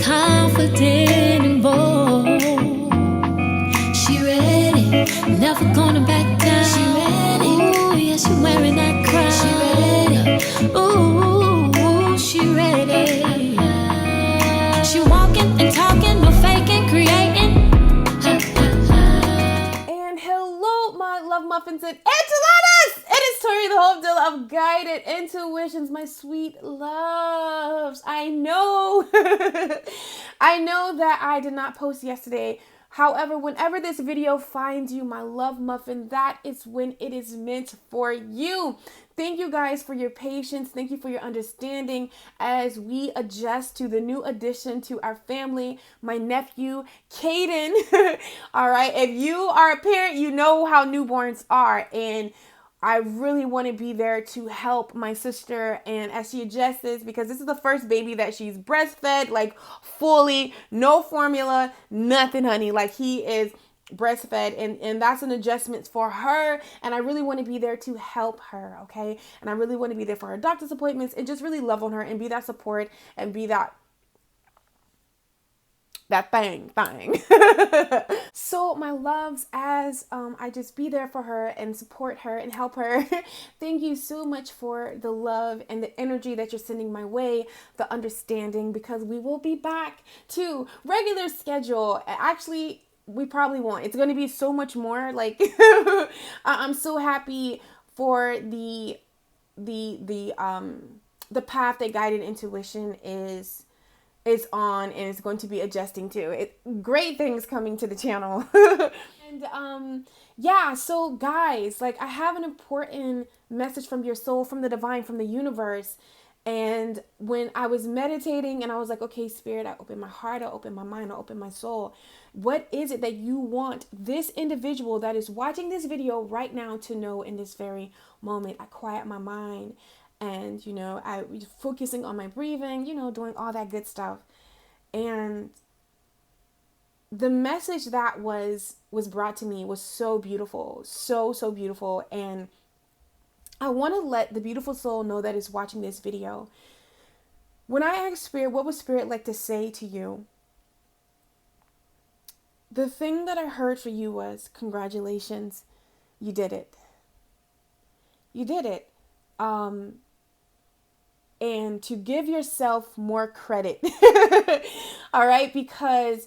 confident and bold. She ready, never gonna back down. She ready, ooh, yeah, she wearing that crown. She ready, ooh, she ready. She walking and talking, no faking, creating. And hello, my love muffins and enchiladas! It is Tori, the hope dealer of Guided Intuitions, my sweet loves. I know, I know that I did not post yesterday. However, whenever this video finds you, my love muffin, that is when it is meant for you. Thank you guys for your patience. Thank you for your understanding as we adjust to the new addition to our family, my nephew, Caden. All right. If you are a parent, you know how newborns are. And I really want to be there to help my sister and as she adjusts this, because this is the first baby that she's breastfed, like fully, no formula, nothing, honey. Like he is breastfed and that's an adjustment for her, and I really want to be there to help her, okay? And I really want to be there for her doctor's appointments and just really love on her and be that support and be that thing. So my loves, as I just be there for her and support her and help her, thank you so much for the love and the energy that you're sending my way, the understanding, because we will be back to regular schedule. Actually, we probably won't. It's going to be so much more like I'm so happy for the path that Guided Intuition is on and is going to be adjusting to it. Great things coming to the channel. And yeah, so guys, like I have an important message from your soul, from the divine, from the universe. And when I was meditating and I was like, okay, spirit, I open my heart, I open my mind, I open my soul. What is it that you want this individual that is watching this video right now to know in this very moment? I quiet my mind. And, you know, I was focusing on my breathing, you know, doing all that good stuff. And the message that was brought to me was so beautiful, so beautiful. And I want to let the beautiful soul know that is watching this video. When I asked Spirit, what would Spirit like to say to you? The thing that I heard for you was, congratulations, you did it. You did it. And to give yourself more credit. All right, because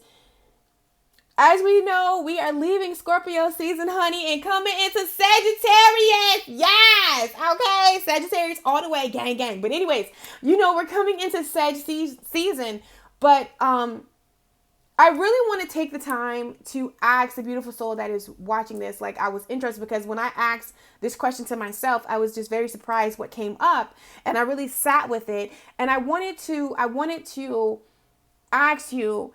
as we know, we are leaving Scorpio season, honey, and coming into Sagittarius. Yes, okay, Sagittarius all the way, gang, gang. But anyways, you know, we're coming into Sag season, but I really want to take the time to ask the beautiful soul that is watching this. Like, I was interested because when I asked this question to myself, I was just very surprised what came up, and I really sat with it. And I wanted to ask you,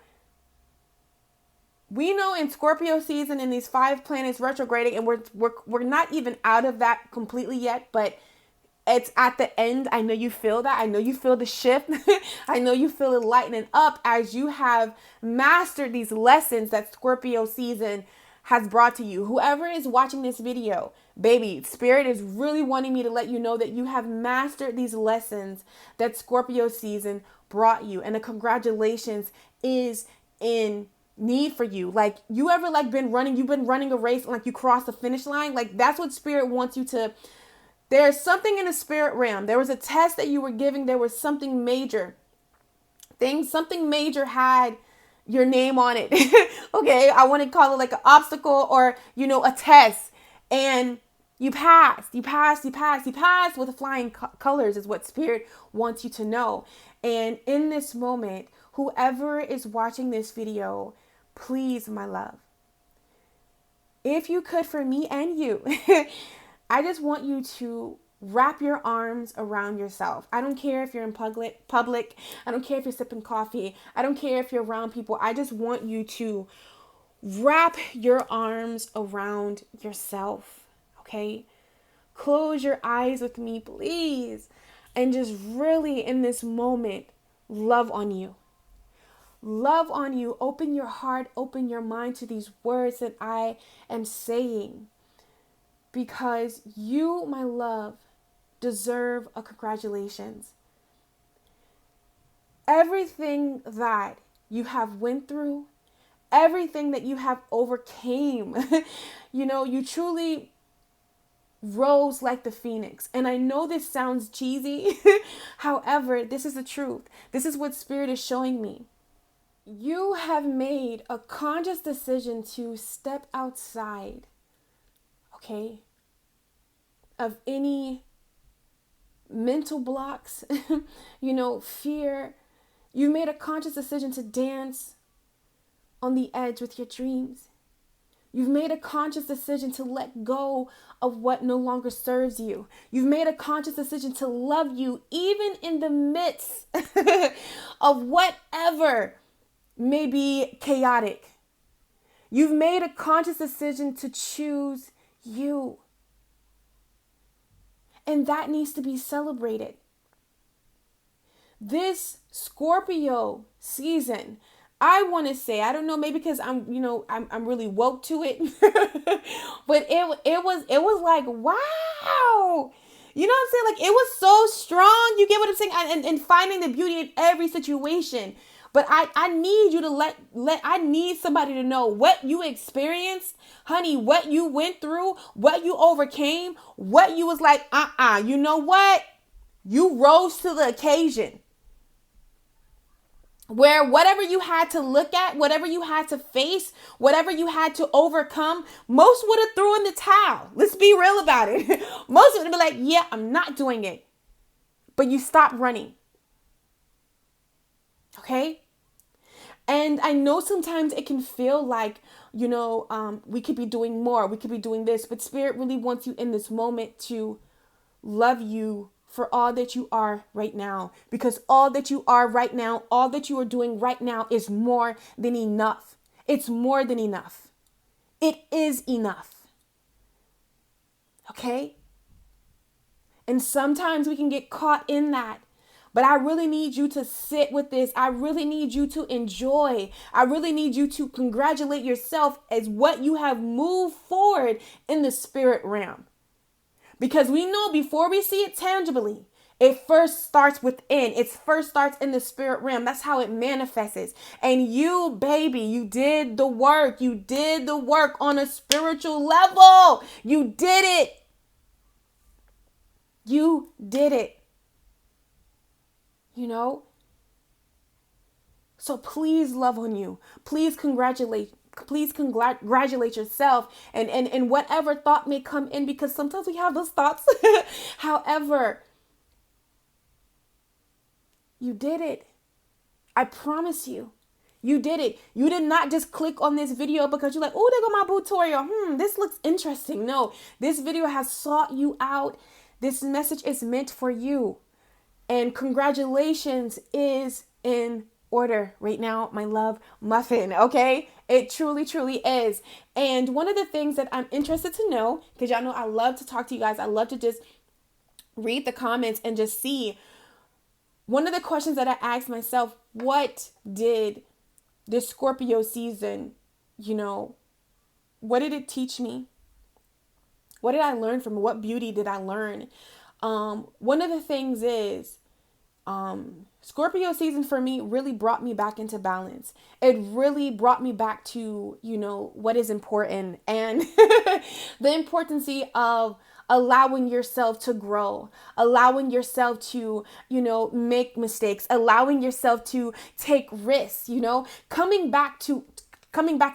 we know in Scorpio season, in these 5 planets retrograding, and we're not even out of that completely yet, but it's at the end. I know you feel that. I know you feel the shift. I know you feel it lightening up as you have mastered these lessons that Scorpio season has brought to you. Whoever is watching this video, baby, Spirit is really wanting me to let you know that you have mastered these lessons that Scorpio season brought you. And a congratulations is in need for you. Like, you ever like you've been running a race and like you cross the finish line? Like, that's what Spirit wants you to. There's something in the spirit realm. There was a test that you were giving. There was something major. Something major had your name on it. Okay, I want to call it like an obstacle or, you know, a test. And you passed with the flying colors is what Spirit wants you to know. And in this moment, whoever is watching this video, please, my love, if you could, for me and you, I just want you to wrap your arms around yourself. I don't care if you're in public. I don't care if you're sipping coffee. I don't care if you're around people. I just want you to wrap your arms around yourself, okay? Close your eyes with me, please. And just really, in this moment, love on you. Love on you. Open your heart, open your mind to these words that I am saying. Because you, my love, deserve a congratulations. Everything that you have went through, everything that you have overcame. You truly rose like the phoenix. And I know this sounds cheesy. However, this is the truth. This is what Spirit is showing me. You have made a conscious decision to step outside, okay, of any mental blocks, fear. You made a conscious decision to dance on the edge with your dreams. You've made a conscious decision to let go of what no longer serves you. You've made a conscious decision to love you even in the midst of whatever may be chaotic. You've made a conscious decision to choose you. And that needs to be celebrated. This Scorpio season, I want to say, I don't know, maybe because I'm really woke to it, but it was like, wow. You know what I'm saying? Like, it was so strong. You get what I'm saying? And finding the beauty in every situation. But I need you to I need somebody to know what you experienced, honey, what you went through, what you overcame, what you was like, you know what? You rose to the occasion. Where whatever you had to look at, whatever you had to face, whatever you had to overcome, most would have threw in the towel. Let's be real about it. Most would have been like, yeah, I'm not doing it. But you stopped running. Okay? And I know sometimes it can feel like, we could be doing more. We could be doing this. But Spirit really wants you in this moment to love you for all that you are right now, because all that you are right now, all that you are doing right now is more than enough. It's more than enough. It is enough. Okay? And sometimes we can get caught in that. But I really need you to sit with this. I really need you to enjoy. I really need you to congratulate yourself as what you have moved forward in the spirit realm. Because we know before we see it tangibly, it first starts within. It first starts in the spirit realm. That's how it manifests. And you, baby, you did the work. You did the work on a spiritual level. You did it. You did it. So please love on you. Please congratulate yourself and whatever thought may come in, because sometimes we have those thoughts. However, you did it. I promise you. You did it. You did not just click on this video because you're like, oh, there go my boo Tori. This looks interesting. No, this video has sought you out. This message is meant for you. And congratulations is in order right now, my love muffin, okay? It truly, truly is. And one of the things that I'm interested to know, because y'all know I love to talk to you guys. I love to just read the comments and just see. One of the questions that I asked myself, what did this Scorpio season, what did it teach me? What did I learn from it? What beauty did I learn? One of the things is, Scorpio season for me really brought me back into balance. It really brought me back to, what is important, and the importance of allowing yourself to grow, allowing yourself to, make mistakes, allowing yourself to take risks, coming back to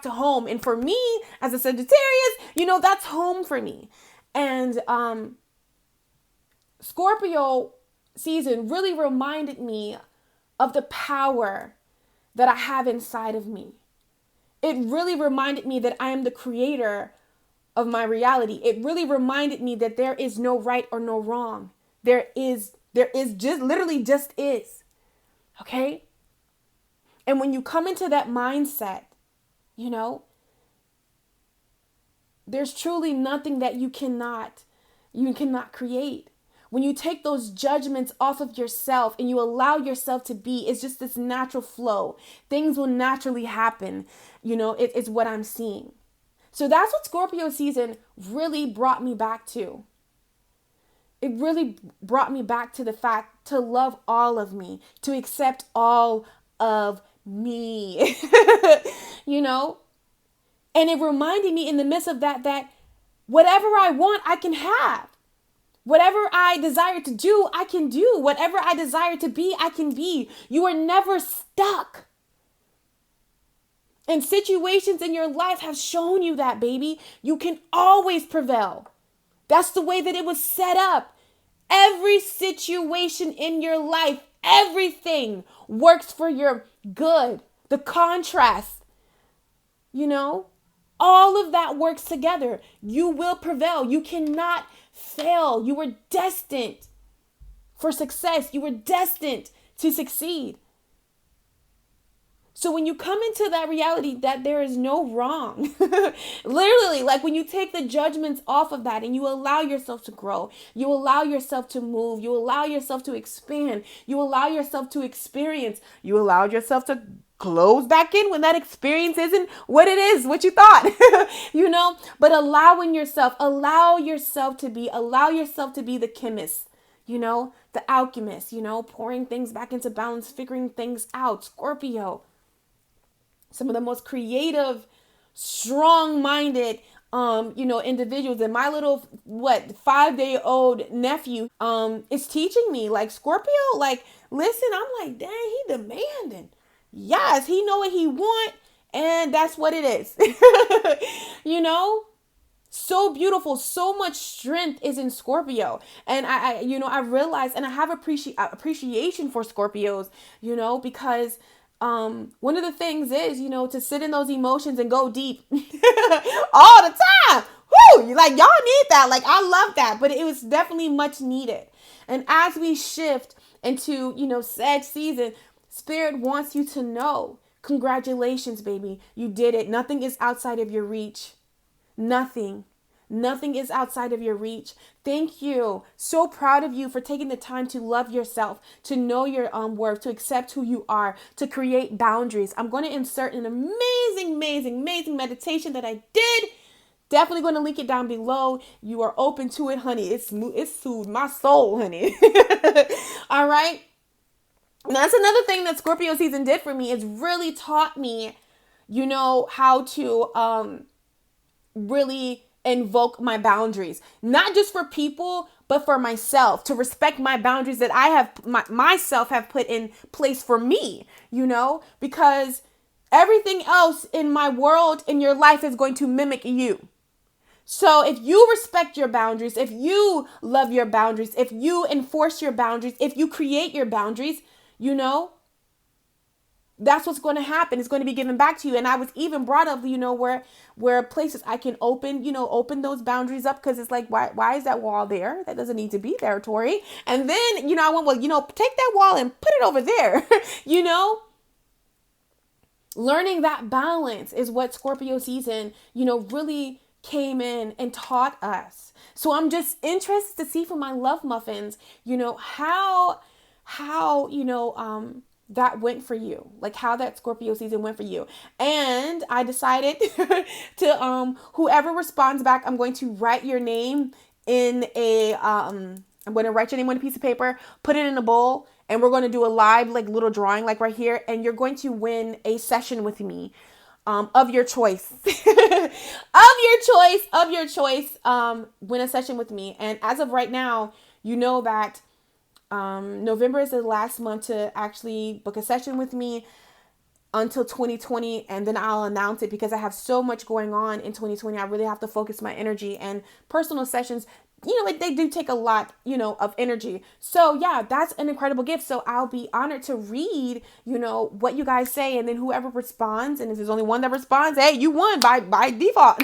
home. And for me as a Sagittarius, that's home for me. And, Scorpio season really reminded me of the power that I have inside of me. It really reminded me that I am the creator of my reality. It really reminded me that there is no right or no wrong. There is just literally just is. Okay? And when you come into that mindset, there's truly nothing that you cannot create. When you take those judgments off of yourself and you allow yourself to be, it's just this natural flow. Things will naturally happen. It's what I'm seeing. So that's what Scorpio season really brought me back to. It really brought me back to the fact to love all of me, to accept all of me. You know? And it reminded me in the midst of that whatever I want, I can have. Whatever I desire to do, I can do. Whatever I desire to be, I can be. You are never stuck. And situations in your life have shown you that, baby. You can always prevail. That's the way that it was set up. Every situation in your life, everything works for your good. The contrast, you know, all of that works together. You will prevail. You cannot fail. You were destined for success. You were destined to succeed. So when you come into that reality that there is no wrong, literally, like when you take the judgments off of that and you allow yourself to grow, you allow yourself to move, you allow yourself to expand, you allow yourself to experience, you allow yourself to close back in when that experience isn't what it is, what you thought, you know, but allow yourself to be the chemist, you know, the alchemist, you know, pouring things back into balance, figuring things out. Scorpio. Some of the most creative, strong-minded, individuals. And my little, 5-day-old nephew, is teaching me, like, Scorpio, like, listen, I'm like, dang, he demanding. Yes, he know what he want, and that's what it is. You know? So beautiful. So much strength is in Scorpio. And I realized, and I have appreciation for Scorpios, you know, because one of the things is, you know, to sit in those emotions and go deep all the time. Whoo! Like, y'all need that. Like, I love that. But it was definitely much needed. And as we shift into, you know, Sag season, Spirit wants you to know, congratulations, baby. You did it. Nothing is outside of your reach. Nothing is outside of your reach. Thank you. So proud of you for taking the time to love yourself, to know your worth, to accept who you are, to create boundaries. I'm going to insert an amazing meditation that I did. Definitely going to link it down below. You are open to it, honey. It's soothed my soul, honey. All right. And that's another thing that Scorpio season did for me. It's really taught me, you know, how to really invoke my boundaries, not just for people, but for myself, to respect my boundaries that I have myself have put in place for me, you know, because everything else in my world, in your life, is going to mimic you. So if you respect your boundaries, if you love your boundaries, if you enforce your boundaries, if you create your boundaries, you know, that's what's going to happen. It's going to be given back to you. And I was even brought up, you know, where places I can open those boundaries up, because it's like, why is that wall there? That doesn't need to be there, Tori. And then, you know, I went, well, you know, take that wall and put it over there. You know, learning that balance is what Scorpio season, you know, really came in and taught us. So I'm just interested to see from my love muffins, you know, how, you know, that went for you, like how that Scorpio season went for you. And I decided to, whoever responds back, I'm going to write your name in I'm going to write your name on a piece of paper, put it in a bowl, and we're going to do a live, like, little drawing, like right here. And you're going to win a session with me, of your choice, of your choice, win a session with me. And as of right now, you know that November is the last month to actually book a session with me until 2020, and then I'll announce it, because I have so much going on in 2020. I really have to focus my energy, and personal sessions, you know, like, they do take a lot, you know, of energy. So yeah, that's an incredible gift. So I'll be honored to read, you know, what you guys say, and then whoever responds, and if there's only one that responds, hey, you won by default.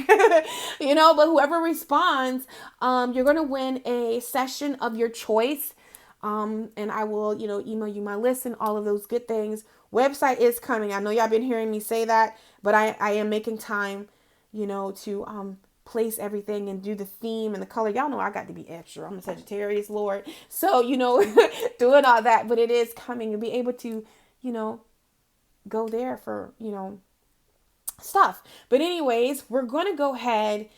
You know, but whoever responds, you're going to win a session of your choice. And I will, you know, email you my list and all of those good things. Website is coming. I know y'all been hearing me say that, but I am making time, you know, to place everything and do the theme and the color. Y'all know I got to be extra. I'm a Sagittarius, Lord. So, you know, doing all that, but it is coming. You'll be able to, you know, go there for, you know, stuff. But anyways, we're going to go ahead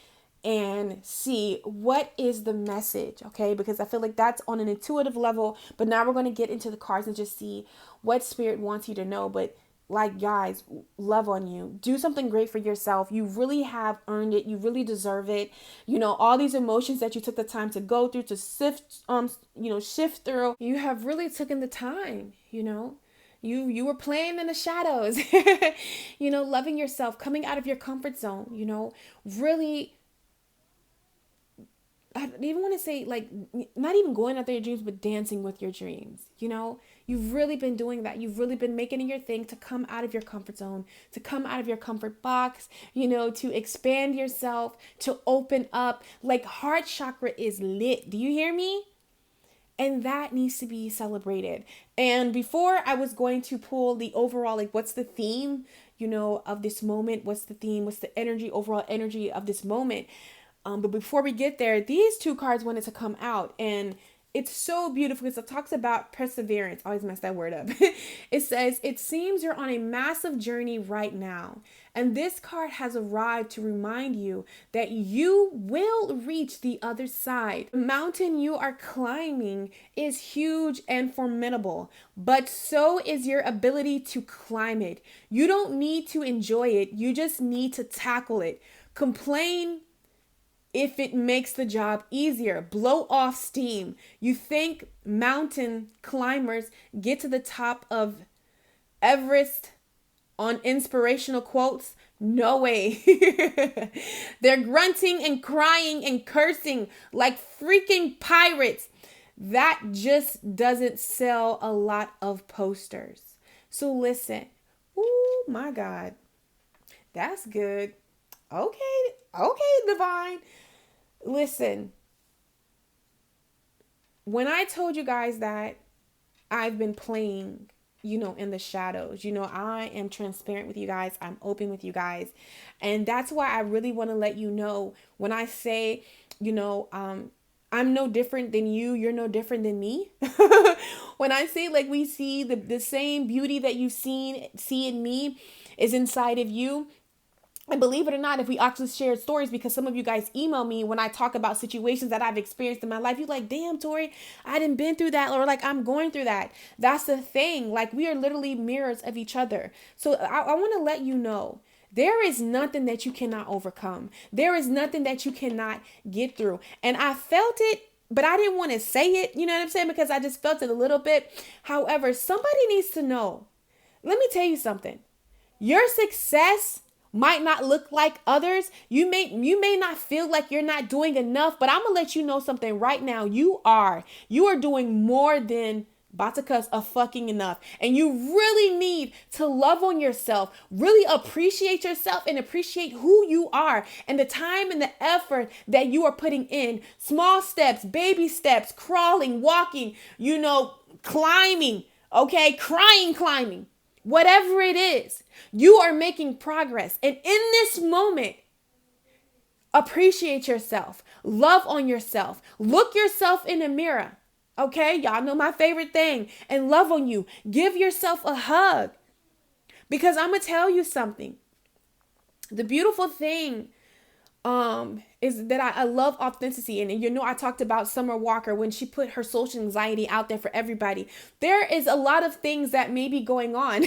and see what is the message, okay? Because I feel like that's on an intuitive level, but now we're going to get into the cards and just see what Spirit wants you to know. But Like, guys, love on you. Do something great for yourself. You really have earned it. You really deserve it. You know, all these emotions that you took the time to go through, to shift through. You have really taken the time, you know. You were playing in the shadows. Loving yourself, coming out of your comfort zone, really, I don't even want to say, like, not even going after your dreams, but dancing with your dreams. You've really been doing that. You've really been making it your thing to come out of your comfort zone, to come out of your comfort box, to expand yourself, to open up. Like, heart chakra is lit. Do you hear me? And that needs to be celebrated. And before I was going to pull the overall, like, what's the theme, of this moment? What's the theme? What's the energy, overall energy of this moment? But before we get there, these two cards wanted to come out, and it's so beautiful because it talks about perseverance. I always mess that word up. It says, it seems you're on a massive journey right now. And this card has arrived to remind you that you will reach the other side. The mountain you are climbing is huge and formidable, but so is your ability to climb it. You don't need to enjoy it. You just need to tackle it. Complain if it makes the job easier. Blow off steam. You think mountain climbers get to the top of Everest on inspirational quotes? No way. They're grunting and crying and cursing like freaking pirates. That just doesn't sell a lot of posters. So listen. Oh my God. That's good. Okay, divine. Listen, when I told you guys that I've been playing, in the shadows, I am transparent with you guys. I'm open with you guys. And that's why I really want to let you know when I say, I'm no different than you. You're no different than me. When I say, like, we see the same beauty that you've see in me is inside of you. And believe it or not, if we actually share stories, because some of you guys email me when I talk about situations that I've experienced in my life, you're like, damn, Tori, I didn't been through that. Or like, I'm going through that. That's the thing. Like, we are literally mirrors of each other. So I want to let you know, there is nothing that you cannot overcome. There is nothing that you cannot get through. And I felt it, but I didn't want to say it. You know what I'm saying? Because I just felt it a little bit. However, somebody needs to know. Let me tell you something. Your success might not look like others. You may not feel like you're not doing enough, but I'm gonna let you know something right now. You are doing more than a fucking enough. And you really need to love on yourself, really appreciate yourself and appreciate who you are and the time and the effort that you are putting in. Small steps, baby steps, crawling, walking, climbing, okay, climbing. Whatever it is, you are making progress. And in this moment, appreciate yourself. Love on yourself. Look yourself in the mirror. Okay, y'all know my favorite thing. And love on you. Give yourself a hug. Because I'm going to tell you something. The beautiful thing is that I love authenticity. And I talked about Summer Walker when she put her social anxiety out there for everybody. There is a lot of things that may be going on,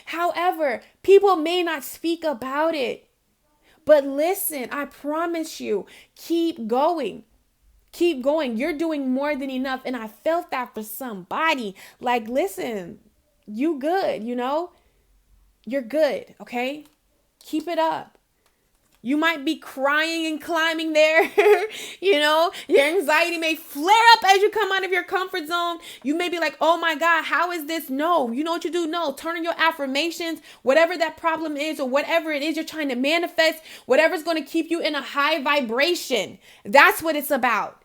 However, people may not speak about it. But listen, I promise you, keep going. Keep going. You're doing more than enough. And I felt that for somebody. Like, listen, you good, You're good, okay? Keep it up. You might be crying and climbing there. Your anxiety may flare up as you come out of your comfort zone. You may be like, oh my God, how is this? No, you know what you do? No, turn on your affirmations, whatever that problem is or whatever it is you're trying to manifest, whatever's going to keep you in a high vibration. That's what it's about.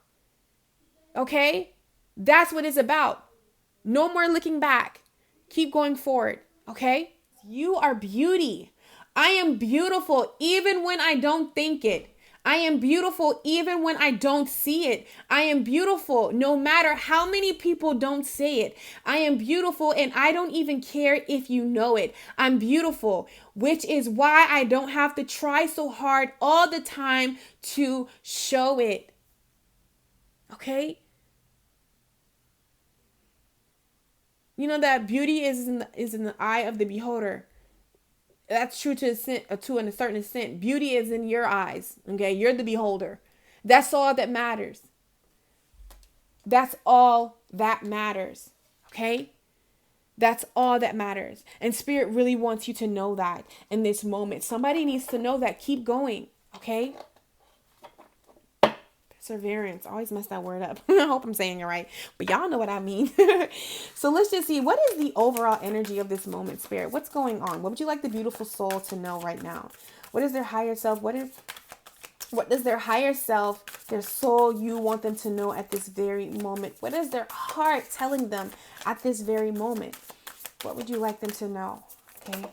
Okay? That's what it's about. No more looking back. Keep going forward. Okay? You are beauty. I am beautiful even when I don't think it. I am beautiful even when I don't see it. I am beautiful no matter how many people don't say it. I am beautiful and I don't even care if you know it. I'm beautiful, which is why I don't have to try so hard all the time to show it. Okay? You know that beauty is in the eye of the beholder. That's true to a certain extent. Beauty is in your eyes. Okay, you're the beholder. That's all that matters. That's all that matters. Okay? That's all that matters. And Spirit really wants you to know that in this moment. Somebody needs to know that. Keep going. Okay? Perseverance. I always mess that word up. I hope I'm saying it right. But y'all know what I mean. So let's just see. What is the overall energy of this moment, Spirit? What's going on? What would you like the beautiful soul to know right now? What is their higher self? What does their higher self, their soul, you want them to know at this very moment? What is their heart telling them at this very moment? What would you like them to know? Okay.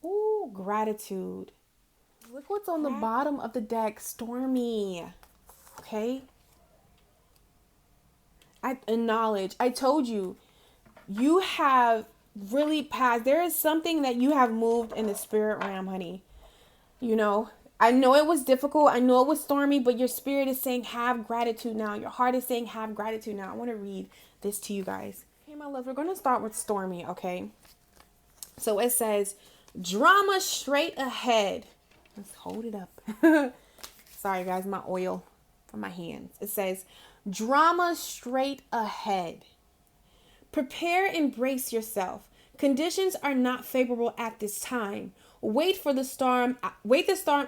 Ooh, gratitude. Look what's on the bottom of the deck. Stormy. Okay. I acknowledge. I told you, you have really passed. There is something that you have moved in the spirit realm, honey. You know, I know it was difficult. I know it was stormy, but your spirit is saying have gratitude now. Your heart is saying have gratitude now. I want to read this to you guys. Okay, my love, we're going to start with stormy, okay? So it says, drama straight ahead. Let's hold it up. Sorry, guys, my oil from my hands. It says, drama straight ahead. Prepare and brace yourself. Conditions are not favorable at this time. Wait the storm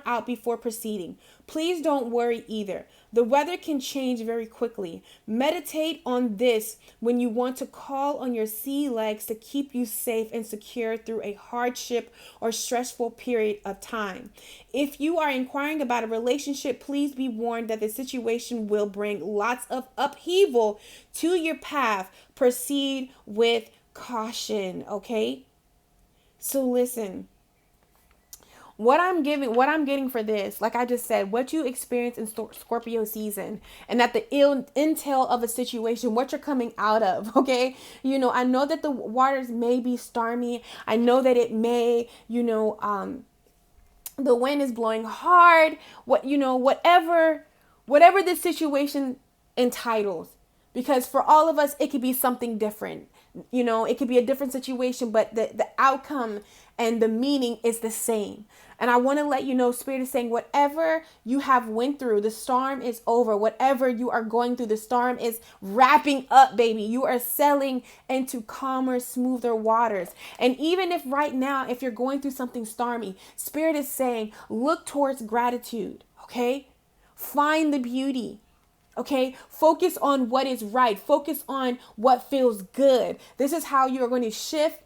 out before proceeding. Please don't worry either. The weather can change very quickly. Meditate on this when you want to call on your sea legs to keep you safe and secure through a hardship or stressful period of time. If you are inquiring about a relationship, please be warned that the situation will bring lots of upheaval to your path. Proceed with caution, okay? So listen. What I'm getting for this, like I just said, what you experience in Scorpio season, and at the intel of a situation, what you're coming out of, okay? You know, I know that the waters may be stormy. I know that it may, the wind is blowing hard. Whatever this situation entitles, because for all of us, it could be something different. You know, it could be a different situation, but the outcome and the meaning is the same. And I want to let you know, Spirit is saying, whatever you have went through, the storm is over. Whatever you are going through, the storm is wrapping up, baby. You are sailing into calmer, smoother waters. And even if right now, if you're going through something stormy, Spirit is saying, look towards gratitude, okay? Find the beauty. Okay, focus on what is right. Focus on what feels good. This is how you are going to shift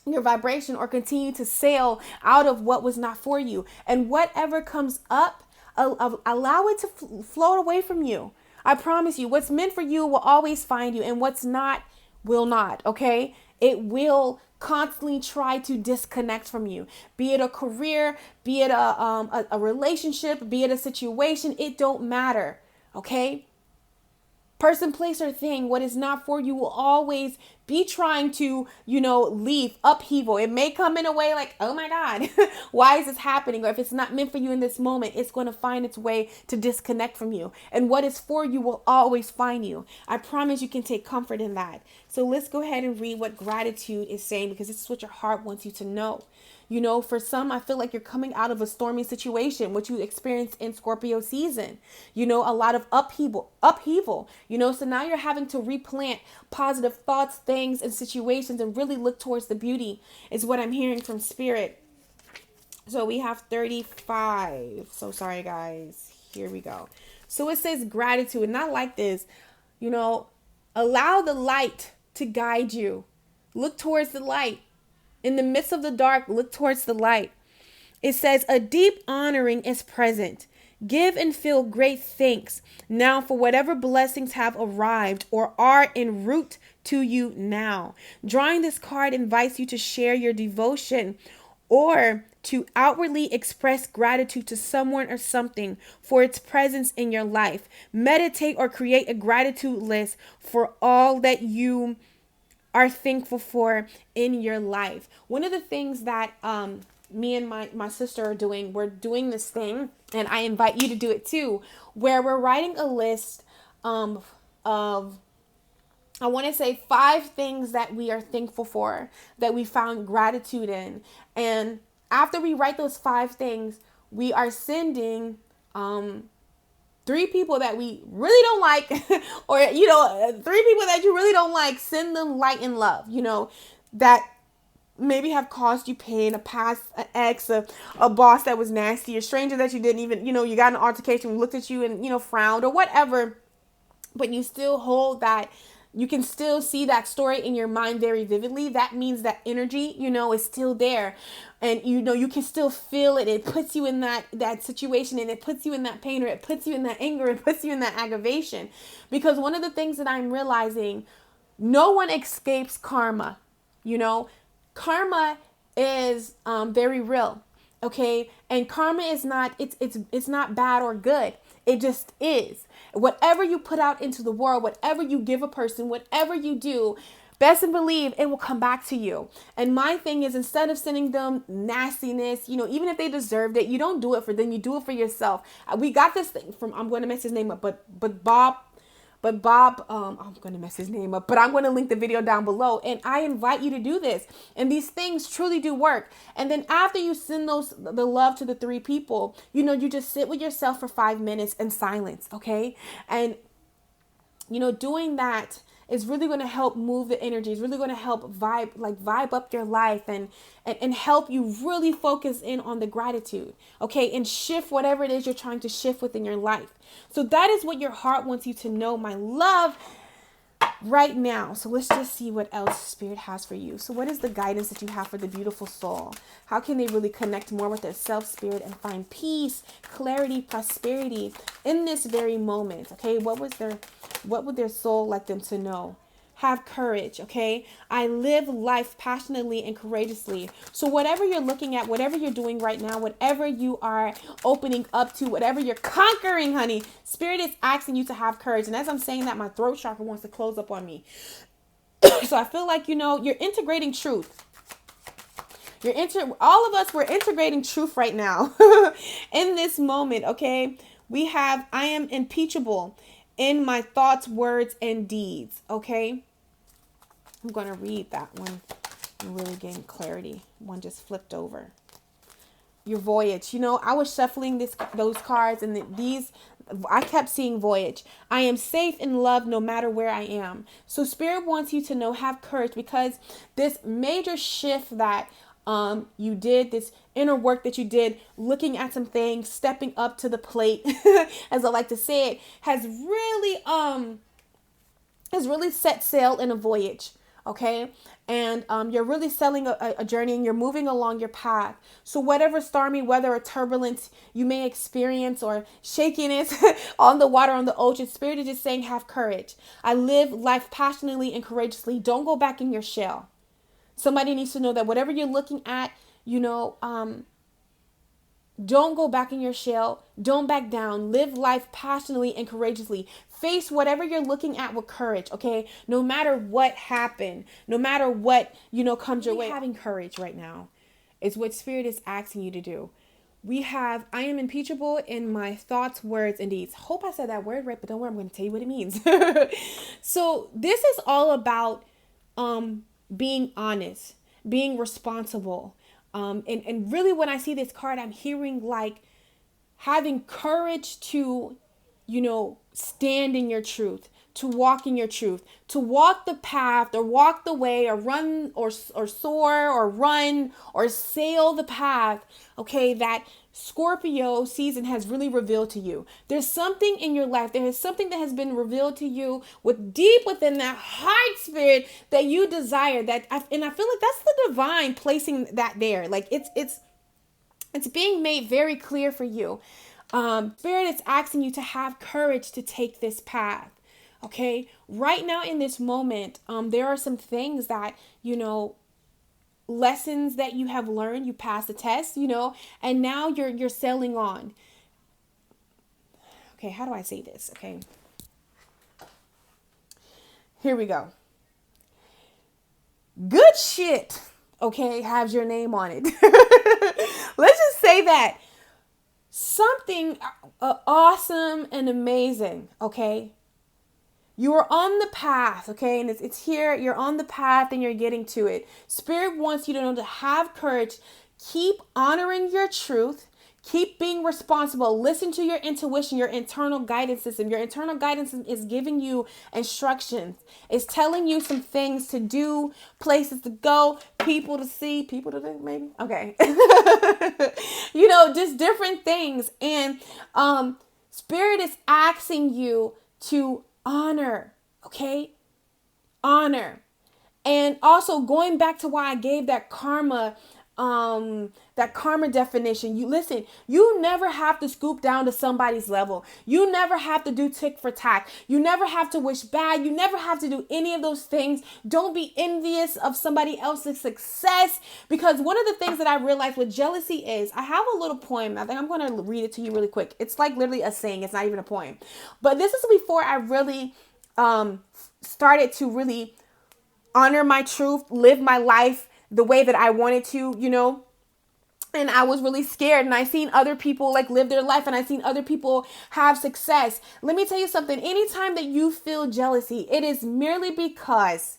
your vibration or continue to sail out of what was not for you. And whatever comes up, allow it to float away from you. I promise you, what's meant for you will always find you, and what's not will not. Okay, it will constantly try to disconnect from you, be it a career, be it a relationship, be it a situation. It don't matter. Okay, person, place, or thing, what is not for you will always be trying to, leave upheaval. It may come in a way like, oh my God, why is this happening? Or if it's not meant for you in this moment, it's going to find its way to disconnect from you. And what is for you will always find you. I promise you can take comfort in that. So let's go ahead and read what gratitude is saying, because this is what your heart wants you to know. For some, I feel like you're coming out of a stormy situation, which you experienced in Scorpio season. A lot of upheaval. So now you're having to replant positive thoughts, things, and situations, and really look towards the beauty, is what I'm hearing from Spirit. So we have 35. So sorry, guys. Here we go. So it says gratitude, and I like this. Allow the light to guide you. Look towards the light. In the midst of the dark, look towards the light. It says, a deep honoring is present. Give and feel great thanks now for whatever blessings have arrived or are en route to you now. Drawing this card invites you to share your devotion or to outwardly express gratitude to someone or something for its presence in your life. Meditate or create a gratitude list for all that you are thankful for in your life. One of the things that me and my sister are doing, we're doing this thing, and I invite you to do it too, where we're writing a list of I want to say 5 things that we are thankful for, that we found gratitude in. And after we write those 5 things, we are sending 3 people that we really don't like, or, 3 people that you really don't like, send them light and love, that maybe have caused you pain, a past, an ex, a boss that was nasty, a stranger that you didn't even, you got in an altercation, looked at you and, frowned or whatever, but you still hold that. You can still see that story in your mind very vividly. That means that energy, is still there. And, you can still feel it. It puts you in that situation, and it puts you in that pain, or it puts you in that anger, it puts you in that aggravation. Because one of the things that I'm realizing, no one escapes karma. Karma is very real. Okay. And karma is not, it's not bad or good. It just is. Whatever you put out into the world, whatever you give a person, whatever you do, best and believe it will come back to you. And my thing is, instead of sending them nastiness, even if they deserved it, you don't do it for them. You do it for yourself. We got this thing from, I'm going to mess his name up, but Bob, I'm going to mess his name up, but I'm going to link the video down below. And I invite you to do this. And these things truly do work. And then after you send the love to the 3 people, you just sit with yourself for 5 minutes in silence. Okay. And, doing that is really going to help move the energy. It's really going to help vibe up your life and help you really focus in on the gratitude. Okay. And shift whatever it is you're trying to shift within your life. So that is what your heart wants you to know, my love, right now. So let's just see what else Spirit has for you. So what is the guidance that you have for the beautiful soul? How can they really connect more with their self, spirit, and find peace, clarity, prosperity in this very moment? Okay, what would their soul like them to know? Have courage, okay? I live life passionately and courageously. So whatever you're looking at, whatever you're doing right now, whatever you are opening up to, whatever you're conquering, honey, Spirit is asking you to have courage. And as I'm saying that, my throat chakra wants to close up on me. So I feel like, you're integrating truth. All of us, we're integrating truth right now in this moment, okay? We have, I am impeachable in my thoughts, words, and deeds, okay? I'm going to read that one and really gain clarity. One just flipped over. Your voyage. I was shuffling those cards, and I kept seeing voyage. I am safe in love no matter where I am. So Spirit wants you to know, have courage, because this major shift that you did, this inner work that you did, looking at some things, stepping up to the plate, as I like to say it, has really set sail in a voyage. Okay. And you're really selling a journey, and you're moving along your path. So whatever stormy weather or turbulence you may experience, or shakiness on the water, on the ocean, Spirit is just saying, have courage. I live life passionately and courageously. Don't go back in your shell. Somebody needs to know that whatever you're looking at, don't go back in your shell. Don't back down. Live life passionately and courageously. Face whatever you're looking at with courage, okay? No matter what happened, no matter what, comes your way. Having courage right now is what Spirit is asking you to do. I am impeachable in my thoughts, words, and deeds. Hope I said that word right, but don't worry, I'm going to tell you what it means. So this is all about being honest, being responsible. And really, when I see this card, I'm hearing like having courage to, stand in your truth, to walk in your truth, to walk the path, or walk the way, or run, or soar, or run, or sail the path, okay, that Scorpio season has really revealed to you. There's something in your life. There is something that has been revealed to you with deep within that heart, Spirit, that you desire. And I feel like that's the divine placing that there. Like it's being made very clear for you. Spirit is asking you to have courage to take this path. Okay, right now in this moment, there are some things that, lessons that you have learned. You passed the test, and now you're sailing on. Okay, how do I say this? Okay, here we go. Good shit, okay, has your name on it. Let's just say that. Something awesome and amazing, okay, You are on the path, okay? And it's here. You're on the path and you're getting to it. Spirit wants you to know to have courage. Keep honoring your truth. Keep being responsible. Listen to your intuition, your internal guidance system. Your internal guidance system is giving you instructions. It's telling you some things to do, places to go, people to see, people to do, maybe. Okay. Just different things. And Spirit is asking you to honor, okay? Honor. And also going back to why I gave that karma definition. You never have to scoop down to somebody's level. You never have to do tick for tack. You never have to wish bad. You never have to do any of those things. Don't be envious of somebody else's success, because one of the things that I realized with jealousy is, I have a little poem. I think I'm going to read it to you really quick. It's like literally a saying. It's not even a poem, but this is before I really started to really honor my truth, live my life the way that I wanted to, and I was really scared, and I seen other people like live their life, and I seen other people have success. Let me tell you something. Anytime that you feel jealousy, it is merely because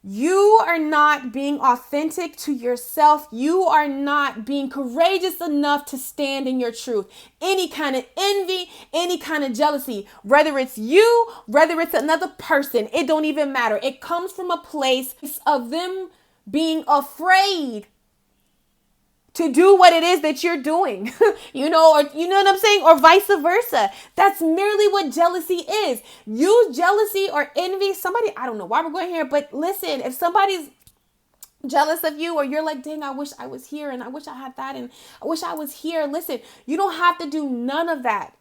you are not being authentic to yourself. You are not being courageous enough to stand in your truth. Any kind of envy, any kind of jealousy, whether it's you, whether it's another person, it don't even matter. It comes from a place of them being afraid to do what it is that you're doing, or you know what I'm saying? Or vice versa. That's merely what jealousy is. Use jealousy or envy. Somebody, I don't know why we're going here, but listen, if somebody's jealous of you, or you're like, dang, I wish I was here, and I wish I had that, and I wish I was here. Listen, you don't have to do none of that.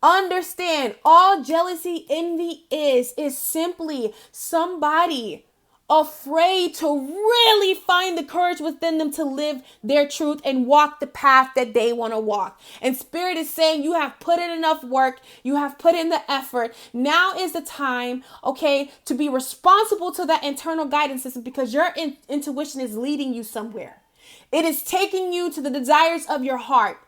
Understand, all jealousy, envy is simply somebody afraid to really find the courage within them to live their truth and walk the path that they want to walk. And Spirit is saying, you have put in enough work. You have put in the effort. Now is the time, okay, to be responsible to that internal guidance system, because your intuition is leading you somewhere. It is taking you to the desires of your heart.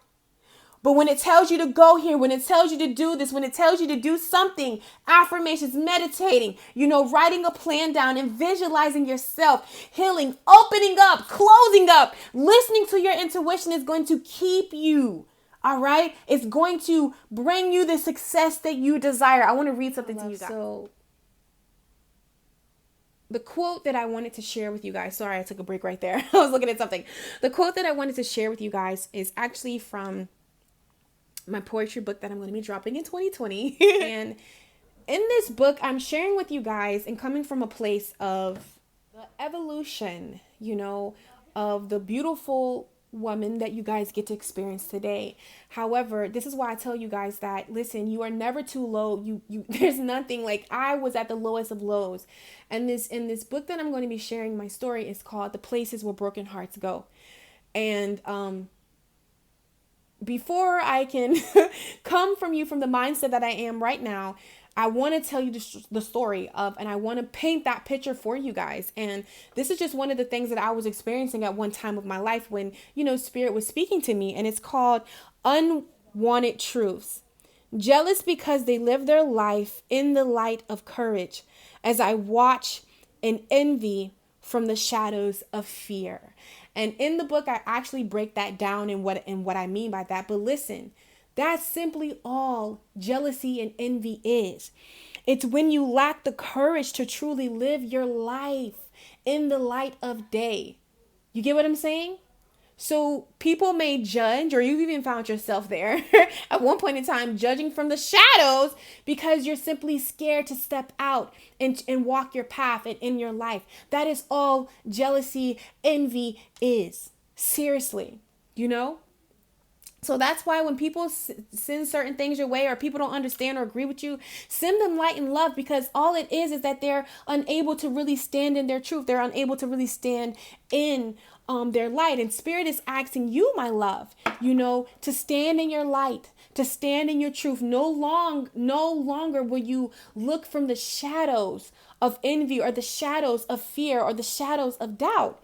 But when it tells you to go here, when it tells you to do this, when it tells you to do something, affirmations, meditating, writing a plan down and visualizing yourself, healing, opening up, closing up, listening to your intuition is going to keep you. All right. It's going to bring you the success that you desire. I want to read something to you guys. So the quote that I wanted to share with you guys, sorry, I took a break right there. I was looking at something. The quote that I wanted to share with you guys is actually from my poetry book that I'm going to be dropping in 2020. And in this book, I'm sharing with you guys, and coming from a place of the evolution, of the beautiful woman that you guys get to experience today. However, this is why I tell you guys that, listen, you are never too low. You there's nothing, like, I was at the lowest of lows. And in this book that I'm going to be sharing my story is called The Places Where Broken Hearts Go. And before I can come from the mindset that I am right now, I want to tell you the story of, and I want to paint that picture for you guys. And this is just one of the things that I was experiencing at one time of my life when, Spirit was speaking to me, and it's called Unwanted Truths. Jealous because they live their life in the light of courage, as I watch and envy from the shadows of fear. And in the book, I actually break that down and what I mean by that. But listen, that's simply all jealousy and envy is. It's when you lack the courage to truly live your life in the light of day. You get what I'm saying? So people may judge, or you've even found yourself there at one point in time, judging from the shadows because you're simply scared to step out and walk your path and in your life. That is all jealousy, envy is. Seriously, So that's why when people send certain things your way, or people don't understand or agree with you, send them light and love, because all it is that they're unable to really stand in their truth. They're unable to really stand in their light. And Spirit is asking you, my love, to stand in your light, to stand in your truth. No longer will you look from the shadows of envy, or the shadows of fear, or the shadows of doubt.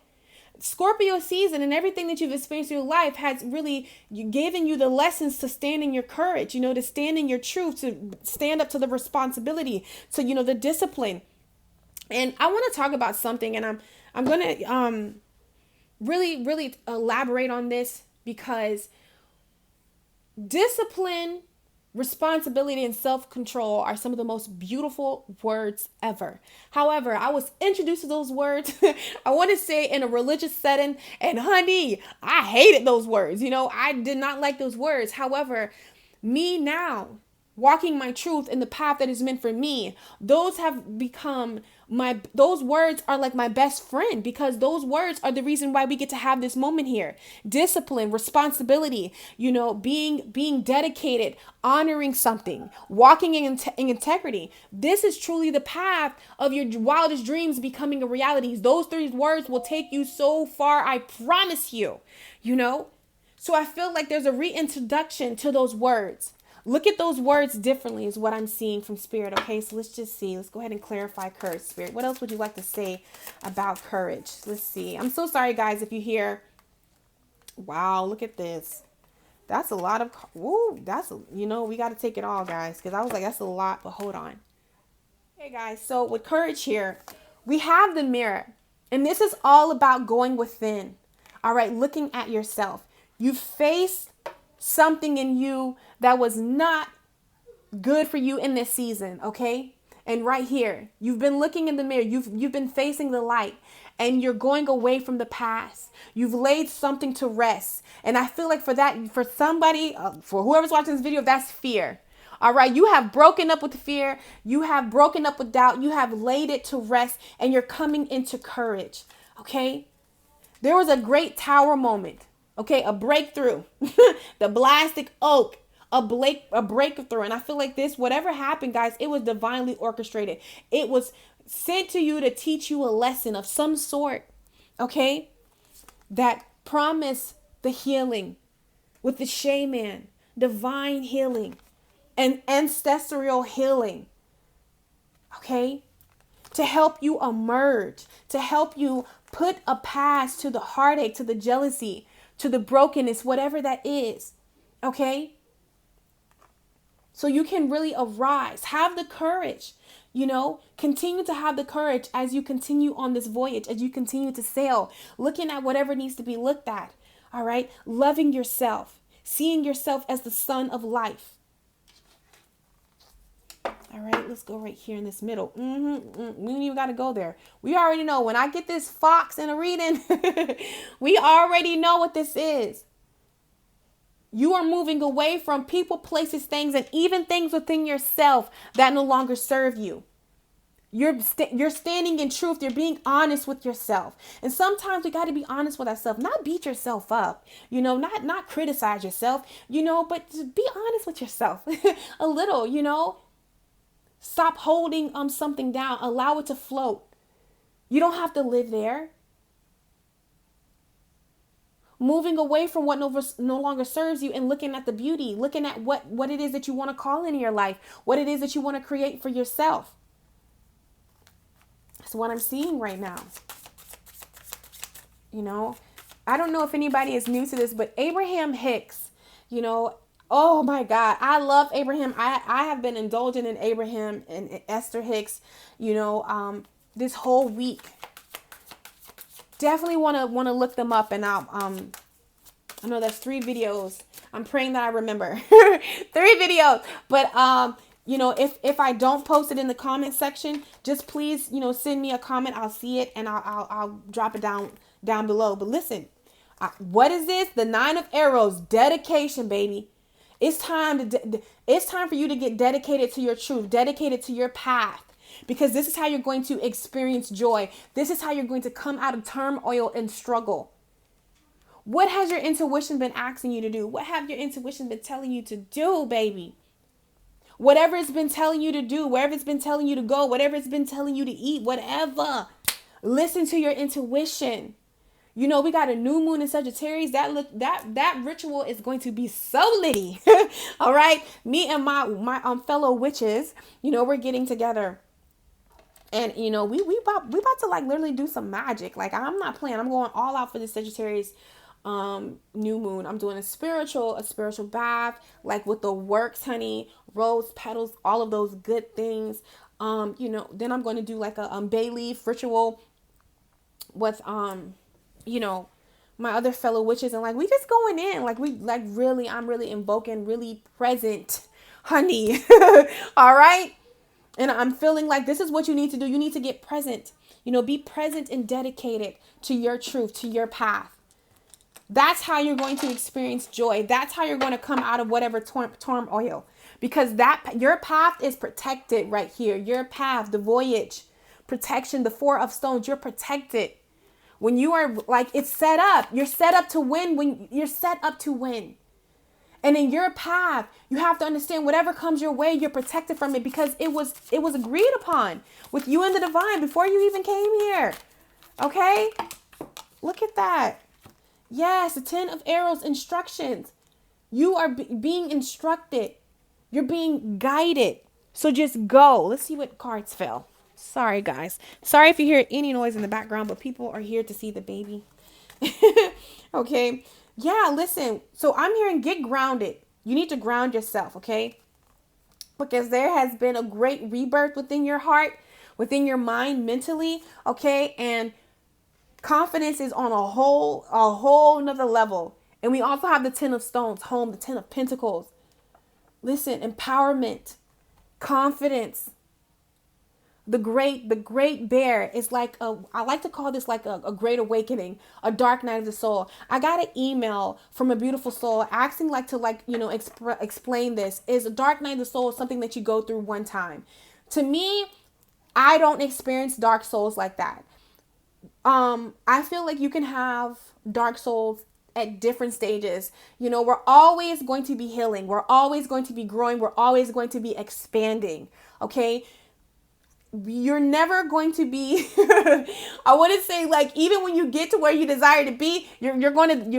Scorpio season and everything that you've experienced in your life has really given you the lessons to stand in your courage, to stand in your truth, to stand up to the responsibility, to, the discipline. And I want to talk about something, and I'm going to really, really elaborate on this, because discipline, responsibility, and self-control are some of the most beautiful words ever. However, I was introduced to those words, I want to say, in a religious setting, and honey, I hated those words. I did not like those words. However, me now, walking my truth in the path that is meant for me, those have become those words are like my best friend, because those words are the reason why we get to have this moment here. Discipline, responsibility, being dedicated, honoring something, walking in integrity. This is truly the path of your wildest dreams becoming a reality. Those three words will take you so far, I promise you, So I feel like there's a reintroduction to those words. Look at those words differently is what I'm seeing from Spirit. Okay, so let's just see. Let's go ahead and clarify courage, Spirit. What else would you like to say about courage? Let's see. I'm so sorry, guys, if you hear. Wow, look at this. That's a lot of. Woo, we got to take it all, guys, because I was like, that's a lot, but hold on. Hey, guys, so with courage here, we have the mirror, and this is all about going within. All right, looking at yourself. You face something in you that was not good for you in this season, okay? And right here, you've been looking in the mirror, you've been facing the light, and you're going away from the past. You've laid something to rest. And I feel like for somebody, for whoever's watching this video, that's fear. All right, you have broken up with fear, you have broken up with doubt, you have laid it to rest, and you're coming into courage, okay? There was a great tower moment. Okay, a breakthrough, the blasted oak, a breakthrough. And I feel like this, whatever happened, guys, it was divinely orchestrated. It was sent to you to teach you a lesson of some sort, okay, that promised the healing with the shaman, divine healing and ancestral healing, okay, to help you emerge, to help you put a pass to the heartache, to the jealousy, to the brokenness, whatever that is, okay? So you can really arise, have the courage, continue to have the courage as you continue on this voyage, as you continue to sail, looking at whatever needs to be looked at, all right? Loving yourself, seeing yourself as the sun of life. All right, let's go right here in this middle. We don't even got to go there. We already know when I get this fox in a reading, we already know what this is. You are moving away from people, places, things, and even things within yourself that no longer serve you. You're standing in truth. You're being honest with yourself. And sometimes we got to be honest with ourselves, not beat yourself up, not criticize yourself, but just be honest with yourself a little, Stop holding something down. Allow it to float. You don't have to live there. Moving away from what no longer serves you and looking at the beauty, looking at what it is that you want to call into your life, what it is that you want to create for yourself. That's what I'm seeing right now. I don't know if anybody is new to this, but Abraham Hicks, oh my God, I love Abraham. I have been indulging in Abraham and Esther Hicks, this whole week. Definitely want to look them up, and I know that's 3 videos. I'm praying that I remember 3 videos, but if I don't post it in the comment section, just please send me a comment. I'll see it and I'll drop it down below. But listen, what is this? The 9 of Arrows, dedication, baby. It's time for you to get dedicated to your truth, dedicated to your path, because this is how you're going to experience joy. This is how you're going to come out of turmoil and struggle. What has your intuition been asking you to do? What have your intuition been telling you to do, baby? Whatever it's been telling you to do, wherever it's been telling you to go, whatever it's been telling you to eat, whatever. Listen to your intuition. We got a new moon in Sagittarius. That ritual is going to be so litty. All right. Me and my fellow witches, we're getting together. And we about to like literally do some magic. Like I'm not playing. I'm going all out for the Sagittarius new moon. I'm doing a spiritual bath, like with the works, honey, rose petals, all of those good things. Then I'm going to do like a bay leaf ritual with my other fellow witches, and like we just going in, like we like really, I'm really invoking really present, honey. All right. And I'm feeling like this is what you need to do. You need to get present. Be present and dedicated to your truth, to your path. That's how you're going to experience joy. That's how you're going to come out of whatever turmoil. Because your path is protected right here. Your path, the voyage, protection, the Four of Stones, you're protected. When you are like, it's set up. You're set up to win. When you're set up to win. And in your path, you have to understand whatever comes your way, you're protected from it, because it was agreed upon with you and the divine before you even came here. Okay? Look at that. Yes, the 10 of Arrows, instructions. You are being instructed. You're being guided. So just go. Let's see what cards fell. Sorry, guys. Sorry if you hear any noise in the background, but people are here to see the baby. Okay? Yeah, listen. So I'm hearing get grounded. You need to ground yourself, okay? Because there has been a great rebirth within your heart, within your mind, mentally, okay? And confidence is on a whole nother level. And we also have the 10 of Stones, home, the 10 of Pentacles. Listen, empowerment, confidence. The great bear is like I like to call this like a great awakening, a dark night of the soul. I got an email from a beautiful soul asking explain this. Is a dark night of the soul something that you go through one time? To me, I don't experience dark souls like that. I feel like you can have dark souls at different stages. We're always going to be healing. We're always going to be growing. We're always going to be expanding. Okay. You're never going to be, I want to say, like, even when you get to where you desire to be, you're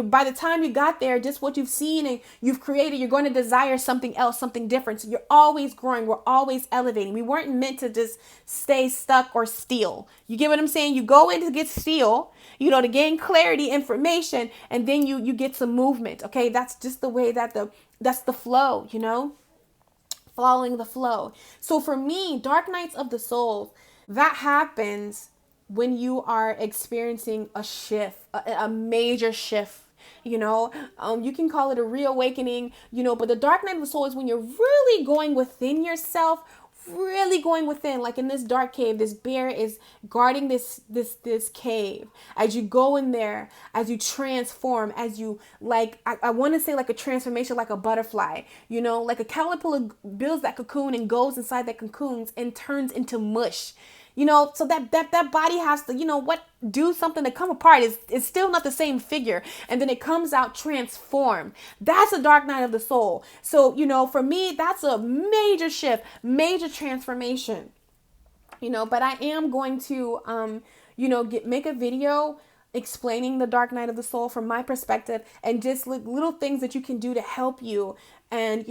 by the time you got there, just what you've seen and you've created, you're going to desire something else, something different. So you're always growing. We're always elevating. We weren't meant to just stay stuck or still. You get what I'm saying? You go in to get still, to gain clarity, information, and then you get some movement. Okay. That's just the way that's the flow, following the flow. So for me, dark nights of the soul, that happens when you are experiencing a shift, a major shift. You can call it a reawakening, but the dark night of the soul is when you're really going within yourself, really going within. Like in this dark cave, this bear is guarding this cave. As you go in there, as you transform, as you I want to say like a transformation, like a butterfly, like a caterpillar builds that cocoon and goes inside that cocoon and turns into mush. So that body has to, do something to come apart. It's still not the same figure. And then it comes out transformed. That's a dark night of the soul. So, for me, that's a major shift, major transformation, but I am going to, make a video explaining the dark night of the soul from my perspective, and just little things that you can do to help you, and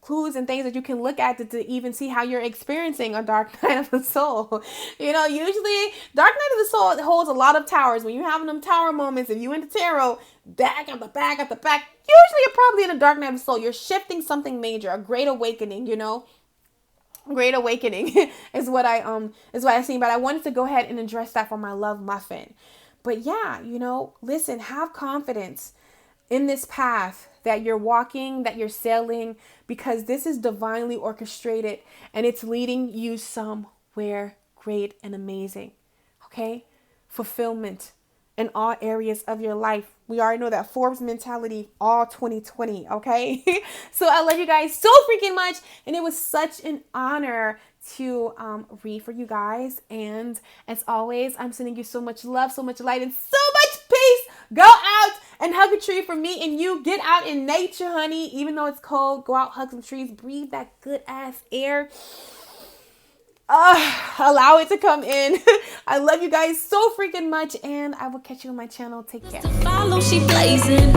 clues and things that you can look at to even see how you're experiencing a dark night of the soul. Usually dark night of the soul holds a lot of towers. When you're having them tower moments, if you into tarot, back at the back, usually you're probably in a dark night of the soul. You're shifting something major, a great awakening, Great awakening is what I seen. But I wanted to go ahead and address that for my love muffin. But yeah, listen, have confidence in this path that you're walking, that you're sailing, because this is divinely orchestrated and it's leading you somewhere great and amazing. Okay? Fulfillment in all areas of your life. We already know that Forbes mentality, all 2020. Okay? So I love you guys so freaking much. And it was such an honor to read for you guys. And as always, I'm sending you so much love, so much light, and so much peace. Go out and hug a tree for me and you. Get out in nature, honey. Even though it's cold, go out, hug some trees, breathe that good ass air. Allow it to come in. I love you guys so freaking much, and I will catch you on my channel. Take care. Follow, she blazing.